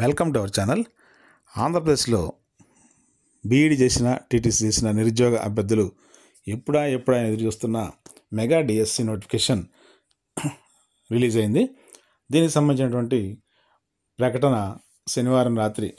Welcome to our channel. ఆంధ్రప్రదేశ్లో B Ed చేసిన TTC చేసిన నిరుద్యోగ అభ్యర్థులు ఎప్పుడా ఎదురు చూస్తున్న మెగా డిఎస్సి నోటిఫికేషన్ రిలీజ్ అయింది. దీనికి సంబంధించినటువంటి ప్రకటన శనివారం రాత్రి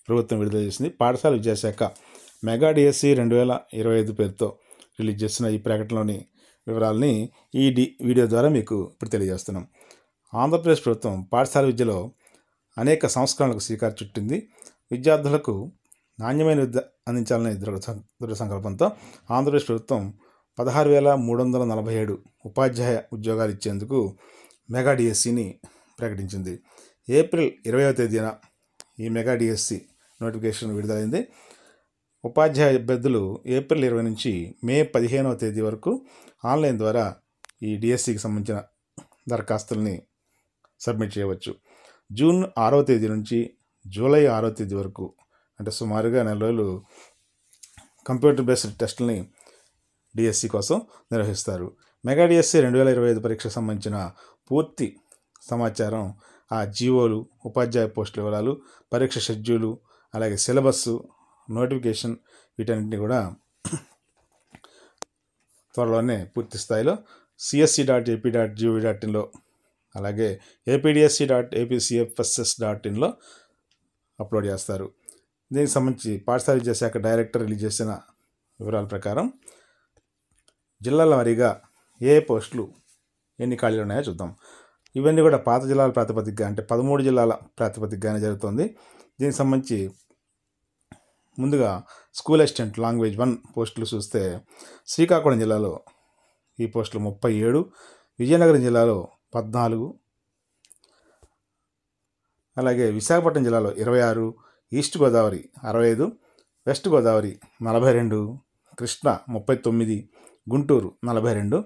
ప్రభుత్వం విడుదల చేసింది. పాఠశాల విద్యాశాఖ మెగా డిఎస్సి 2025 పేరుతో రిలీజ్ చేసిన ఈ ప్రకటనలోని వివరాలని ఈ వీడియో ద్వారా మీకు ఇప్పుడు తెలియజేస్తున్నాం. ఆంధ్రప్రదేశ్ ప్రభుత్వం పాఠశాల విద్యలో అనేక సంస్కరణలకు శ్రీకారం చుట్టింది. విద్యార్థులకు నాణ్యమైన విద్య అందించాలనే దృఢ సంకల్పంతో ఆంధ్రప్రదేశ్ ప్రభుత్వం 16,347 ఉపాధ్యాయ ఉద్యోగాలు ఇచ్చేందుకు మెగా డిఎస్సిని ప్రకటించింది. ఏప్రిల్ 20వ తేదీన ఈ మెగా డిఎస్సి నోటిఫికేషన్ విడుదలైంది. ఉపాధ్యాయ అభ్యర్థులు ఏప్రిల్ 20 నుంచి మే 15వ తేదీ వరకు ఆన్లైన్ ద్వారా ఈ డిఎస్సికి సంబంధించిన దరఖాస్తుల్ని సబ్మిట్ చేయవచ్చు. జూన్ 6వ తేదీ నుంచి జూలై 6వ తేదీ వరకు అంటే సుమారుగా నెల రోజులు కంప్యూటర్ బేస్డ్ టెస్టులని డిఎస్సి కోసం నిర్వహిస్తారు. మెగా డిఎస్సి 2025 పరీక్షకు సంబంధించిన పూర్తి సమాచారం, ఆ జీవోలు, ఉపాధ్యాయ పోస్టుల వివరాలు, పరీక్ష షెడ్యూలు, అలాగే సిలబస్సు, నోటిఫికేషన్ వీటన్నింటినీ కూడా త్వరలోనే పూర్తి స్థాయిలో csc.ap.gov.inలో అలాగే apdsc.apcfss.inలో అప్లోడ్ చేస్తారు. దీనికి సంబంధించి పాఠశాల విద్యాశాఖ డైరెక్టర్ రిలీజ్ చేసిన వివరాల ప్రకారం జిల్లాల వారీగా ఏ పోస్టులు ఎన్ని ఖాళీలు ఉన్నాయో చూద్దాం. ఇవన్నీ కూడా పాత జిల్లాల ప్రాతిపదికగా అంటే 13 జిల్లాల ప్రాతిపదికగానే జరుగుతుంది. దీనికి సంబంధించి ముందుగా స్కూల్ అసిస్టెంట్ లాంగ్వేజ్ 1 పోస్టులు చూస్తే శ్రీకాకుళం జిల్లాలో ఈ పోస్టులు 37, విజయనగరం జిల్లాలో 14, అలాగే విశాఖపట్నం జిల్లాలో 26, ఈస్ట్ గోదావరి 65, వెస్ట్ గోదావరి 42, కృష్ణా 39, గుంటూరు 42,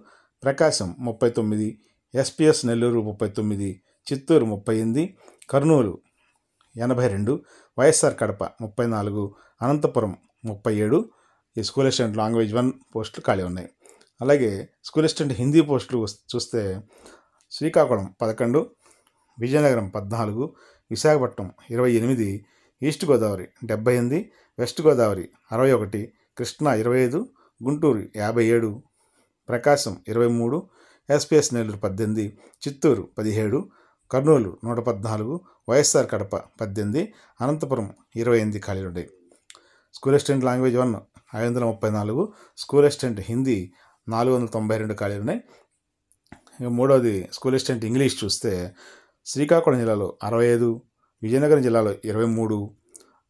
ప్రకాశం 39, ఎస్పీఎస్ నెల్లూరు 39, చిత్తూరు 38, కర్నూలు 82, వైఎస్ఆర్ కడప 34, అనంతపురం 37 ఈ స్కూల్ అసిస్టెంట్ లాంగ్వేజ్ 1 పోస్టులు ఖాళీ ఉన్నాయి. అలాగే స్కూల్ అసిస్టెంట్ హిందీ పోస్టులు చూస్తే శ్రీకాకుళం 11, విజయనగరం 14, విశాఖపట్నం 28, ఈస్ట్ గోదావరి 78, వెస్ట్ గోదావరి 61, కృష్ణా 25, గుంటూరు 57, ప్రకాశం 23, ఎస్పీఎస్ నెల్లూరు 18, చిత్తూరు 17, కర్నూలు 114, వైఎస్ఆర్ కడప 18, అనంతపురం 28 ఖాళీలు ఉన్నాయి. School assistant language 1 534, school assistant Hindi 492 ఖాళీలు ఉన్నాయి. మూడవది స్కూల్ అసిస్టెంట్ ఇంగ్లీష్ చూస్తే శ్రీకాకుళం జిల్లాలో 65, విజయనగరం జిల్లాలో 23,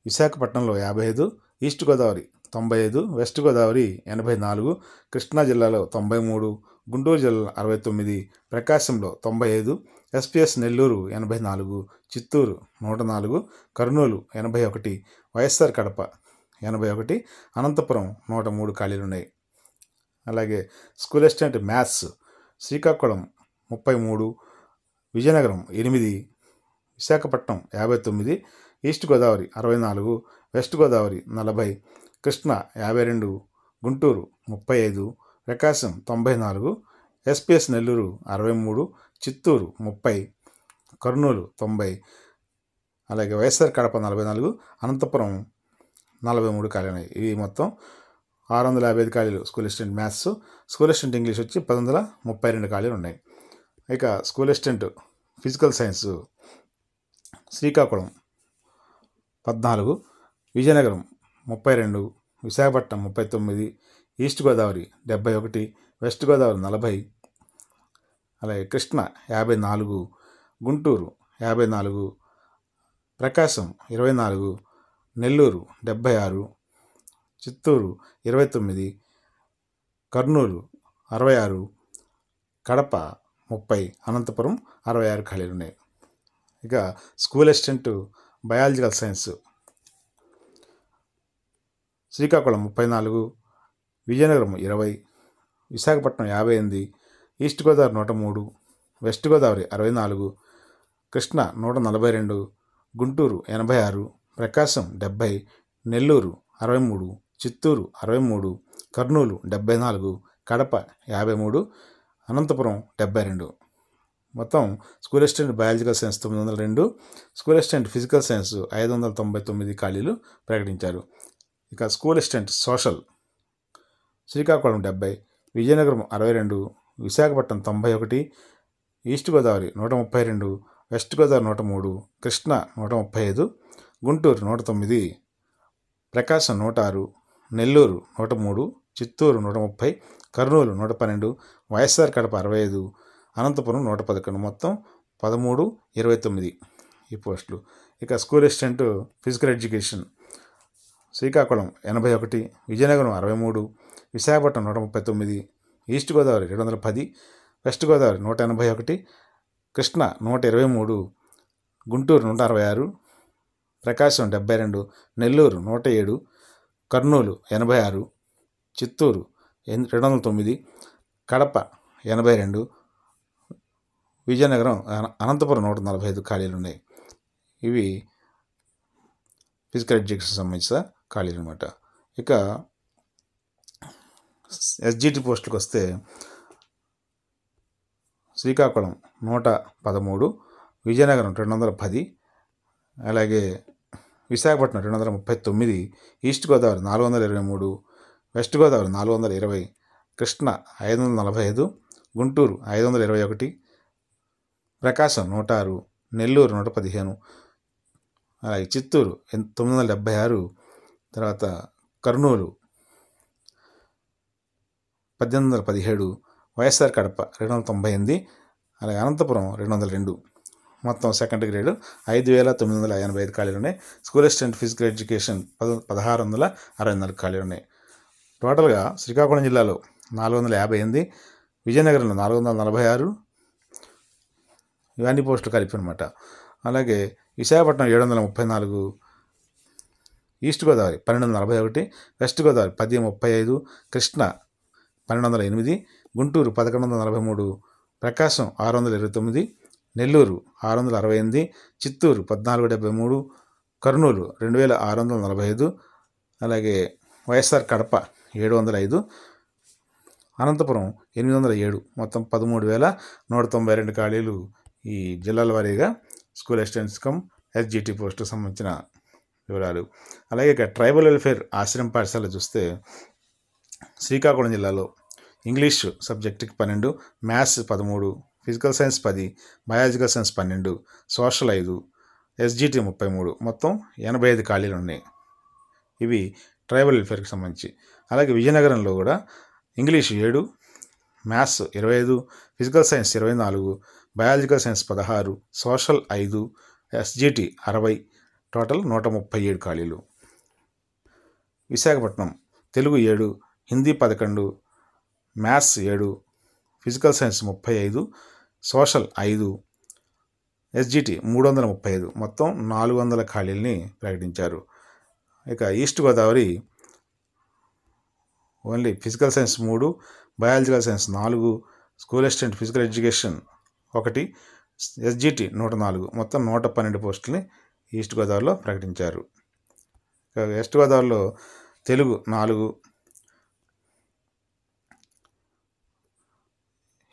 విశాఖపట్నంలో 55, ఈస్ట్ గోదావరి 95, వెస్ట్ గోదావరి 84, కృష్ణా జిల్లాలో 93, గుంటూరు జిల్లాలో 69, ప్రకాశంలో 95, ఎస్పీఎస్ నెల్లూరు 84, చిత్తూరు 104, కర్నూలు 81, వైఎస్ఆర్ కడప 81, అనంతపురం 103 ఖాళీలు ఉన్నాయి. అలాగే school assistant maths Srikakulam 33, Vizianagaram 8, Visakhapatnam 59, east Godavari 64, west Godavari 40, Krishna 52, Guntur 35, ప్రకాశం 94, ఎస్పీఎస్ నెల్లూరు 63, చిత్తూరు 30, కర్నూలు 90, అలాగే వైఎస్ఆర్ కడప 44, అనంతపురం 43 ఖాళీలు ఉన్నాయి. ఇవి మొత్తం 655 ఖాళీలు school assistant maths. School assistant English వచ్చి 1132 ఖాళీలు ఉన్నాయి. ఇక school assistant physical science Srikakulam 14, Vizianagaram 32, Visakhapatnam 39, east Godavari 71, west Godavari 40, అలాగే కృష్ణా 54, గుంటూరు 54, ప్రకాశం 24, నెల్లూరు 76, చిత్తూరు 29, కర్నూలు 66, కడప 30, అనంతపురం 66 ఖాళీలు ఉన్నాయి. ఇక school assistant biological science Srikakulam 34, Vizianagaram 20, Visakhapatnam 58, east Godavari 103, west Godavari 64, Krishna 142, Guntur 86, ప్రకాశం 70, నెల్లూరు 63, చిత్తూరు 63, కర్నూలు 74, కడప 53, అనంతపురం 72. మొత్తం school assistant biological science 902, school assistant physical science 599 ఖాళీలు ప్రకటించారు. ఇక school assistant social Srikakulam 70, Vizianagaram 62, Visakhapatnam 91, east Godavari 132, west Godavari 103, Krishna 135, Guntur 109, ప్రకాశం 106, నెల్లూరు 103, చిత్తూరు 130, కర్నూలు 112, వైఎస్ఆర్ కడప 65, అనంతపురం 111, మొత్తం 1329 ఈ పోస్టులు. ఇక school assistant physical education Srikakulam 81, Vizianagaram 63, Visakhapatnam 139, east Godavari 210, west Godavari 181, Krishna 123, Guntur 166, ప్రకాశం 72, నెల్లూరు 107, కర్నూలు 86, చిత్తూరు 209, కడప 82, విజయనగరం అనంతపురం 145 ఖాళీలు ఉన్నాయి. ఇవి ఫిజికల్ ఎడ్యుకేషన్ సంబంధించిన ఖాళీలు అనమాట. ఇక ఎస్జిటి పోస్టులకు వస్తే శ్రీకాకుళం 113, విజయనగరం 210, అలాగే విశాఖపట్నం 239, ఈస్ట్ గోదావరి 423, వెస్ట్ గోదావరి 420, కృష్ణా 545, గుంటూరు 521, ప్రకాశం 106, నెల్లూరు 115, అలాగే చిత్తూరు 976, తర్వాత కర్నూలు 1817, వైఎస్ఆర్ కడప 298, అలాగే అనంతపురం 202, మొత్తం సెకండ్ గ్రేడ్ 5985 ఖాళీలు ఉన్నాయి. స్కూల్ అసిస్టెంట్ ఫిజికల్ ఎడ్యుకేషన్ 1664 ఖాళీలు ఉన్నాయి. టోటల్గా శ్రీకాకుళం జిల్లాలో 458, విజయనగరంలో 446, ఇవన్నీ పోస్టులు కలిపి అనమాట. అలాగే విశాఖపట్నం 734, ఈస్ట్ గోదావరి 1241, వెస్ట్ గోదావరి 1035, కృష్ణా 1208, గుంటూరు 1143, ప్రకాశం 629, నెల్లూరు 668, చిత్తూరు 1473, కర్నూలు 2645, అలాగే వైఎస్ఆర్ కడప 705, అనంతపురం 807, మొత్తం 13,192 ఖాళీలు ఈ జిల్లాల వారీగా స్కూల్ అసిస్టెంట్స్ కమ్ ఎస్జిటి పోస్టుకు సంబంధించిన వివరాలు. అలాగే ఇక ట్రైబల్ వెల్ఫేర్ ఆశ్రమ పాఠశాల చూస్తే శ్రీకాకుళం జిల్లాలో ఇంగ్లీష్ సబ్జెక్టుకి 12, maths 13, physical science 10, biological science 12, social 5, SGT 33, మొత్తం 85 ఖాళీలు ఉన్నాయి. ఇవి ట్రైబల్ వెల్ఫేర్కి సంబంధించి. అలాగే విజయనగరంలో కూడా English 7, maths 25, physical science 24, biological science 16, social 5, SGT 60, total 137 ఖాళీలు. Visakhapatnam Telugu 7, Hindi 11, maths 7, physical science 35, social 5, SGT 335, మొత్తం 400 ఖాళీలని ప్రకటించారు. ఇక east Godavari only physical science 3, biological science 4, school assistant physical education 1, SGT 104, మొత్తం 112 పోస్టులని ఈస్ట్ గోదావరిలో ప్రకటించారు. వెస్ట్ గోదావరిలో తెలుగు 4,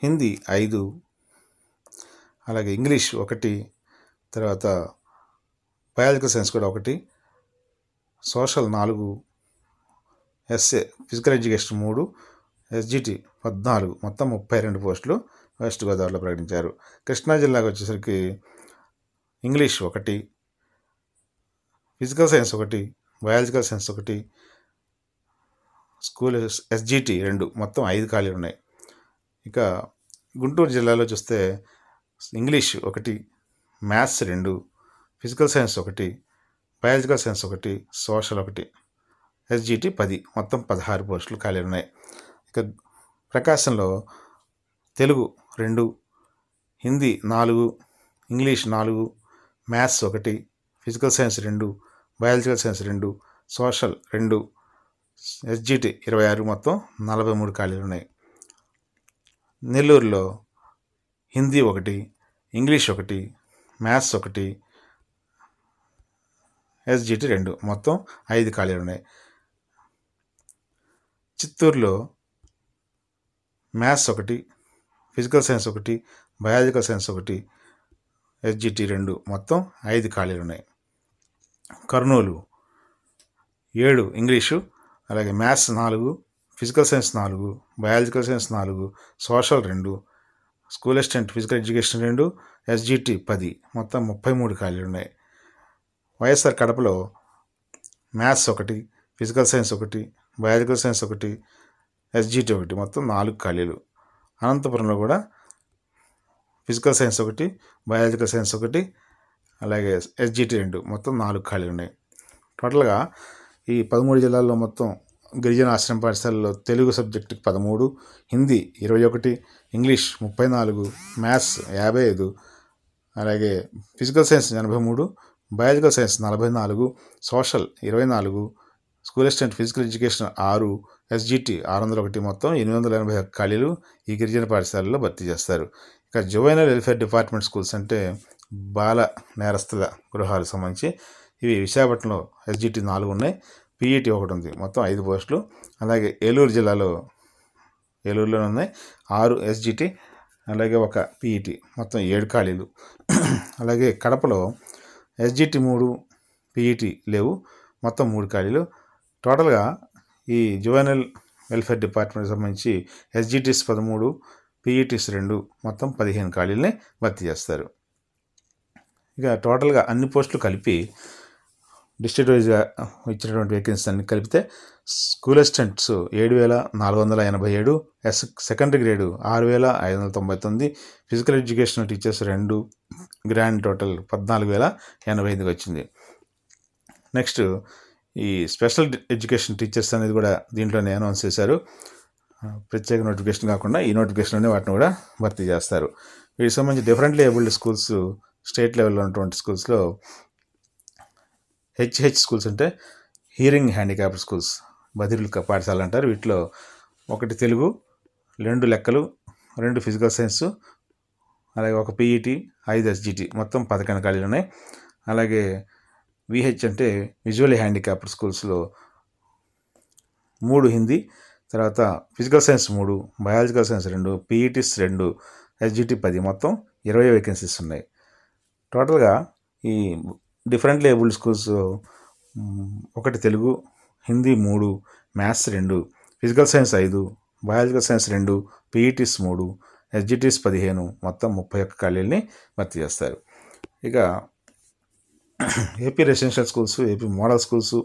హిందీ 5, అలాగే ఇంగ్లీష్ 1, తర్వాత బయాలజికల్ సైన్స్ కూడా 1, social 4, SA physical education 3, SGT 14, మొత్తం 32 పోస్టులు వెస్ట్ గోదావరిలో ప్రకటించారు. కృష్ణా జిల్లాకు వచ్చేసరికి English 1, physical science 1, biological science 1, school SGT 2, మొత్తం 5 ఖాళీలు ఉన్నాయి. ఇక గుంటూరు జిల్లాలో చూస్తే English 1, maths 2, physical science 1, biological science 1, social 1, SGT 10, మొత్తం 16 పోస్టులు ఖాళీలు ఉన్నాయి. ఇక ప్రకాశంలో Telugu 2, Hindi 4, English 4, maths 1, physical science 2, biological science 2, social 2, SGT 26, మొత్తం 43 ఖాళీలు ఉన్నాయి. నెల్లూరులో హిందీ 1, ఇంగ్లీష్ 1, మ్యాథ్స్ 1, ఎస్జిటి 2, మొత్తం 5 ఖాళీలు ఉన్నాయి. చిత్తూరులో maths 1, physical science 1, biological science 1, SGT 2 మొత్తం 5 ఖాళీలు ఉన్నాయి. కర్నూలు 7 ఇంగ్లీషు, అలాగే maths 4, physical science 4, biological science 4, social 2, school assistant physical education 2, SGT 10 మొత్తం 33 ఖాళీలు ఉన్నాయి. వైఎస్ఆర్ కడపలో maths 1, physical science 1, biological science 1, SGT 1 మొత్తం 4 ఖాళీలు. అనంతపురంలో కూడా ఫిజికల్ సైన్స్ 1, బయాలజికల్ సైన్స్ 1, అలాగే ఎస్జిటి 2 మొత్తం 4 ఖాళీలు ఉన్నాయి. టోటల్గా ఈ 13 జిల్లాల్లో మొత్తం గిరిజన ఆశ్రమ పాఠశాలలో తెలుగు సబ్జెక్టుకి 13, హిందీ 21, ఇంగ్లీష్ 34, మ్యాథ్స్ 55, అలాగే physical science 83, biological science 44, social 24, school assistant physical education 6, SGT 601 మొత్తం 881 ఖాళీలు ఈ గిరిజన పాఠశాలలో భర్తీ చేస్తారు. ఇక జువైనల్ వెల్ఫేర్ డిపార్ట్మెంట్ స్కూల్స్ అంటే బాల నేరస్తుల గృహాలకు సంబంధించి ఇవి విశాఖపట్నంలో ఎస్జిటి 4 ఉన్నాయి, పిఈటి 1 ఉంది, మొత్తం 5 పోస్టులు. అలాగే ఏలూరులోనే ఉన్నాయి 6 ఎస్జిటి, అలాగే 1 పిఈటి, మొత్తం 7 ఖాళీలు. అలాగే కడపలో ఎస్జిటి 3, పిఈటి లేవు, మొత్తం 3 ఖాళీలు. టోటల్గా ఈ జువైనల్ వెల్ఫేర్ డిపార్ట్మెంట్కి సంబంధించి ఎస్జిటిస్ 13, పిఈటిస్ 2 మొత్తం 15 ఖాళీలని భర్తీ చేస్తారు. ఇక టోటల్గా అన్ని పోస్టులు కలిపి డిస్ట్రిక్ట్ వైజ్గా ఇచ్చినటువంటి వేకెన్సీస్ అన్ని కలిపితే school assistants 7,487, secondary grade 6,599, physical education teachers 2, grand total 14,085 వచ్చింది. నెక్స్ట్ ఈ స్పెషల్ ఎడ్యుకేషన్ టీచర్స్ అనేది కూడా దీంట్లోనే అనౌన్స్ చేశారు. ప్రత్యేక నోటిఫికేషన్ కాకుండా ఈ నోటిఫికేషన్లోనే వాటిని కూడా భర్తీ చేస్తారు. వీటికి సంబంధించి డిఫరెంట్లీ ఏబుల్డ్ స్కూల్స్ స్టేట్ లెవెల్లో ఉన్నటువంటి స్కూల్స్లో హెచ్హెచ్ స్కూల్స్ అంటే హియరింగ్ హ్యాండిక్యాప్డ్ స్కూల్స్, బదిరుల పాఠశాలలు అంటారు. వీటిలో 1 తెలుగు, 2 లెక్కలు, 2 ఫిజికల్ సైన్స్, అలాగే 1 పిఈటి, 5 ఎస్జిటి మొత్తం 11 ఖాళీలు ఉన్నాయి. అలాగే విహెచ్ అంటే విజువల్లీ హ్యాండిక్యాప్డ్ స్కూల్స్లో 3 హిందీ, తర్వాత physical science 3, biological science 2, PETs 2, SGT 10 మొత్తం 20 వేకెన్సీస్ ఉన్నాయి. టోటల్గా ఈ differently abled schools 1 Telugu, Hindi 3, maths 2, physical science 5, biological science 2, PETs 3, SGTs 15 మొత్తం 31 ఖాళీలని భర్తీ చేస్తారు. ఇక AP residential schools, AP model schools,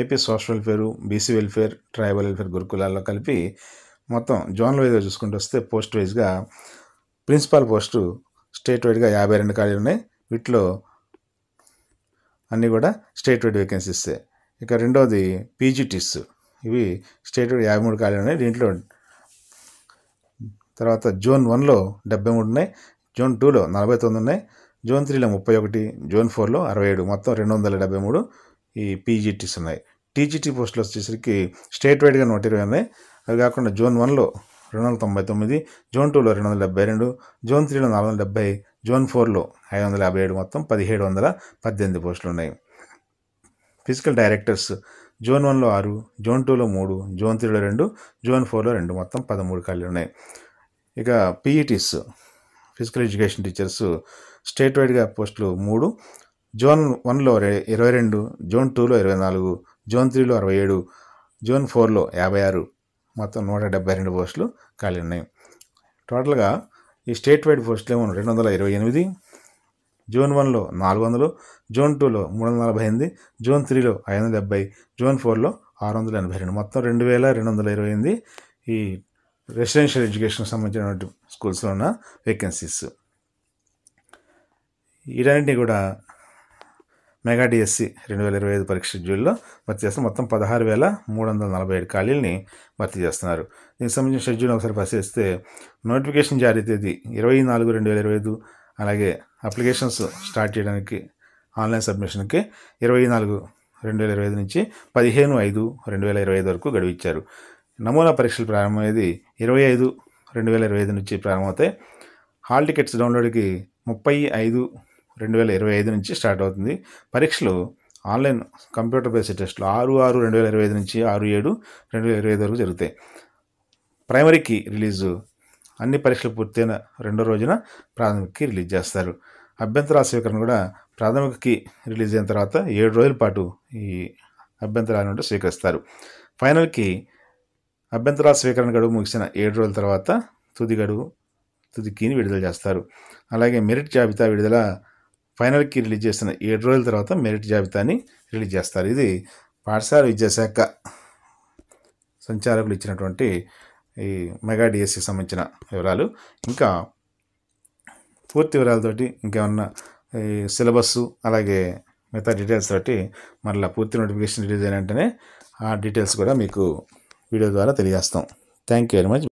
AP social welfare, BC welfare, tribal welfare గురుకులాల్లో కలిపి మొత్తం జోనల్ వైజ్గా చూసుకుంటూ వస్తే పోస్ట్ వైజ్గా ప్రిన్సిపాల్ పోస్టు స్టేట్ వైడ్గా 52 ఖాళీలు ఉన్నాయి. వీటిలో అన్నీ కూడా స్టేట్ వైడ్ వేకెన్సీస్. ఇక రెండవది పీజీటీస్, ఇవి స్టేట్ వైడ్ 53 ఖాళీలు ఉన్నాయి. దీంట్లో తర్వాత జోన్ 1లో 73 ఉన్నాయి, జోన్ 2లో 49 ఉన్నాయి, జోన్ 3లో 31, జోన్ 4లో 67 మొత్తం 273 ఈ పీజీటీస్ ఉన్నాయి. టీజీటీ పోస్టులు వచ్చేసరికి స్టేట్ వైడ్గా 120 ఉన్నాయి. అవి కాకుండా జోన్ 1లో 299, జోన్ 2లో 272, జోన్ 3లో 470, జోన్ 4లో 557 మొత్తం 1718 పోస్టులు ఉన్నాయి. ఫిజికల్ డైరెక్టర్స్ జోన్ 1లో 6, జోన్ 2లో 3, జోన్ 3లో 2, జోన్ 4లో 2 మొత్తం 13 ఖాళీలు ఉన్నాయి. ఇక PETs physical education teachers state వైడ్గా పోస్టులు 3, జోన్ 1లో 22, జోన్ 2లో 24, జోన్ 3లో 67, జోన్ 4లో 56 మొత్తం 172 పోస్టులు ఖాళీ ఉన్నాయి. టోటల్గా ఈ స్టేట్ వైడ్ పోస్టులు ఏమో 228, జోన్ 1లో 400, జోన్ 2లో 348, జోన్ 3లో 570, జోన్ 4లో 682 మొత్తం 2228 ఈ రెసిడెన్షియల్ ఎడ్యుకేషన్కి సంబంధించినటువంటి స్కూల్స్లో ఉన్న వేకెన్సీస్. వీటన్నింటినీ కూడా మెగా డిఎస్సి 2025 పరీక్ష షెడ్యూల్లో భర్తీ చేస్తారు. మొత్తం 16,347 ఖాళీలని భర్తీ చేస్తున్నారు. దీనికి సంబంధించిన షెడ్యూల్ ఒకసారి పరిశీలిస్తే నోటిఫికేషన్ జారీ తేదీ 24/2025, అలాగే అప్లికేషన్స్ స్టార్ట్ చేయడానికి ఆన్లైన్ సబ్మిషన్కి 24/2025 నుంచి 15/5/2025 వరకు గడువు ఇచ్చారు. నమూనా పరీక్షలు ప్రారంభమయ్యేది 25/2025 నుంచి ప్రారంభమవుతాయి. హాల్ టికెట్స్ డౌన్లోడ్కి 30/5/2025 నుంచి స్టార్ట్ అవుతుంది. పరీక్షలు ఆన్లైన్ కంప్యూటర్ బేస్డ్ టెస్టులు 6/6/2025 నుంచి 6/7/2025 వరకు జరుగుతాయి. ప్రైమరీకి రిలీజు అన్ని పరీక్షలు పూర్తయిన రెండో రోజున ప్రాథమికకి రిలీజ్ చేస్తారు. అభ్యంతరాల స్వీకరణ కూడా ప్రాథమికకి రిలీజ్ అయిన తర్వాత 7 రోజుల పాటు ఈ అభ్యంతరాలను స్వీకరిస్తారు. ఫైనల్కి అభ్యంతరాల స్వీకరణ గడువు ముగిసిన 7 రోజుల తర్వాత తుది కీని విడుదల చేస్తారు. అలాగే మెరిట్ జాబితా విడుదల ఫైనల్కి రిలీజ్ చేసిన 7 రోజుల తర్వాత మెరిట్ జాబితాని రిలీజ్ చేస్తారు. ఇది పాఠశాల విద్యాశాఖ సంచాలకులు ఇచ్చినటువంటి ఈ మెగా డిఎస్సికి సంబంధించిన వివరాలు. ఇంకా పూర్తి వివరాలతోటి ఇంకేమన్నా ఈ సిలబస్సు అలాగే మిగతా డీటెయిల్స్ తోటి మరలా పూర్తి నోటిఫికేషన్ రిలీజ్ అయిన వెంటనే ఆ డీటెయిల్స్ కూడా మీకు వీడియో ద్వారా తెలియజేస్తాం. Thank you very much.